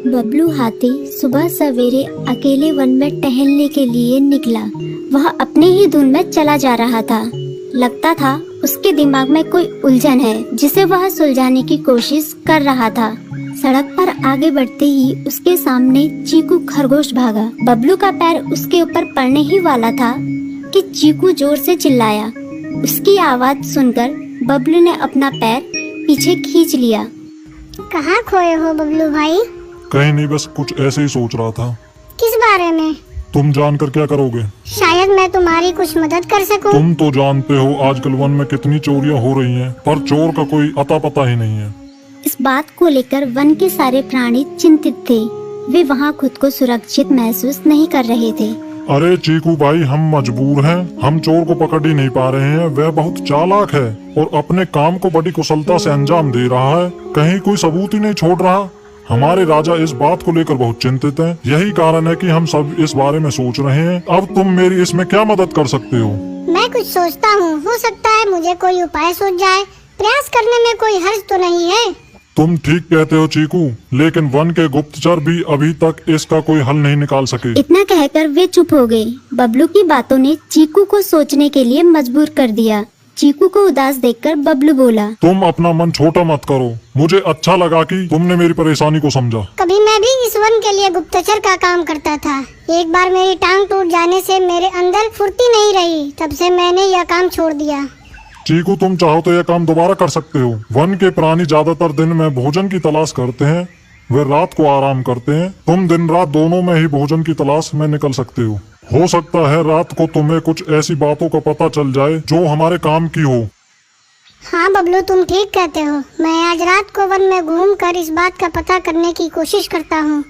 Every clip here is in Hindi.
बबलू हाथी सुबह सवेरे अकेले वन में टहलने के लिए निकला। वह अपने ही धुन में चला जा रहा था। लगता था उसके दिमाग में कोई उलझन है जिसे वह सुलझाने की कोशिश कर रहा था। सड़क पर आगे बढ़ते ही उसके सामने चीकू खरगोश भागा। बबलू का पैर उसके ऊपर पड़ने ही वाला था कि चीकू जोर से चिल्लाया। उसकी आवाज सुनकर बबलू ने अपना पैर पीछे खींच लिया। कहाँ खोए हो बबलू भाई? कहीं नहीं, बस कुछ ऐसे ही सोच रहा था। किस बारे में? तुम जानकर क्या करोगे? शायद मैं तुम्हारी कुछ मदद कर सकूं। तुम तो जानते हो आजकल वन में कितनी चोरियां हो रही हैं, पर चोर का कोई अता पता ही नहीं है। इस बात को लेकर वन के सारे प्राणी चिंतित थे। वे वहाँ खुद को सुरक्षित महसूस नहीं कर रहे थे। अरे चीकू भाई, हम मजबूर हैं। हम चोर को पकड़ ही नहीं पा रहे हैं। वह बहुत चालाक है और अपने काम को बड़ी कुशलता से अंजाम दे रहा है। कहीं कोई सबूत ही नहीं छोड़ रहा। हमारे राजा इस बात को लेकर बहुत चिंतित हैं। यही कारण है कि हम सब इस बारे में सोच रहे हैं। अब तुम मेरी इसमें क्या मदद कर सकते हो? मैं कुछ सोचता हूँ, हो सकता है मुझे कोई उपाय सूझ जाए। प्रयास करने में कोई हर्ज तो नहीं है। तुम ठीक कहते हो चीकू, लेकिन वन के गुप्तचर भी अभी तक इसका कोई हल नहीं निकाल सके। इतना कहकर वे चुप हो गए। बबलू की बातों ने चीकू को सोचने के लिए मजबूर कर दिया। चीकू को उदास देखकर बबलू बोला, तुम अपना मन छोटा मत करो। मुझे अच्छा लगा कि तुमने मेरी परेशानी को समझा। कभी मैं भी इस वन के लिए गुप्तचर का काम करता था। एक बार मेरी टांग टूट जाने से मेरे अंदर फुर्ती नहीं रही। तब से मैंने यह काम छोड़ दिया। चीकू, तुम चाहो तो यह काम दोबारा कर सकते हो। वन के प्राणी ज्यादातर दिन में भोजन की तलाश करते हैं, वे रात को आराम करते हैं। तुम दिन रात दोनों में ही भोजन की तलाश में निकल सकते हो सकता है रात को तुम्हें कुछ ऐसी बातों का पता चल जाए जो हमारे काम की हो। हाँ बबलू, तुम ठीक कहते हो। मैं आज रात को वन में घूमकर इस बात का पता करने की कोशिश करता हूँ।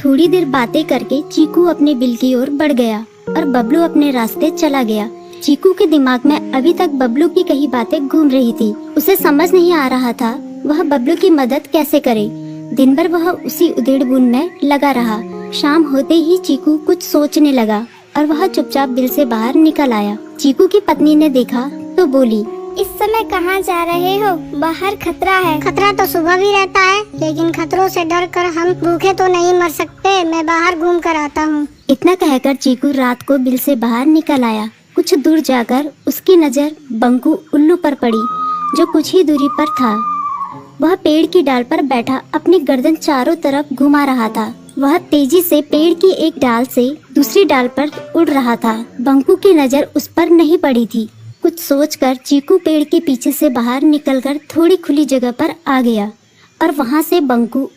थोड़ी देर बातें करके चीकू अपने बिल की ओर बढ़ गया और बबलू अपने रास्ते चला गया। चीकू के दिमाग में अभी तक बबलू की कई बातें घूम रही थी। उसे समझ नहीं आ रहा था वह बबलू की मदद कैसे करे। दिन भर वह उसी उधेड़-बुन में लगा रहा। शाम होते ही चीकू कुछ सोचने लगा और वह चुपचाप बिल से बाहर निकल आया। चीकू की पत्नी ने देखा तो बोली, इस समय कहाँ जा रहे हो? बाहर खतरा है। खतरा तो सुबह भी रहता है, लेकिन खतरों से डरकर हम भूखे तो नहीं मर सकते। मैं बाहर घूम कर आता हूँ। इतना कहकर चीकू रात को बिल से बाहर निकल आया। कुछ दूर जाकर उसकी नजर बंकू उल्लू पर पड़ी, जो कुछ ही दूरी पर था। वह पेड़ की डाल पर बैठा अपनी गर्दन चारों तरफ घुमा रहा था। वह तेजी से पेड़ की एक डाल से दूसरी डाल पर उड़ रहा था। बंकू की नजर उस पर नहीं पड़ी थी। कुछ सोचकर चीकू पेड़ के पीछे से बाहर निकलकर थोड़ी खुली जगह पर आ गया और वहां से बंकू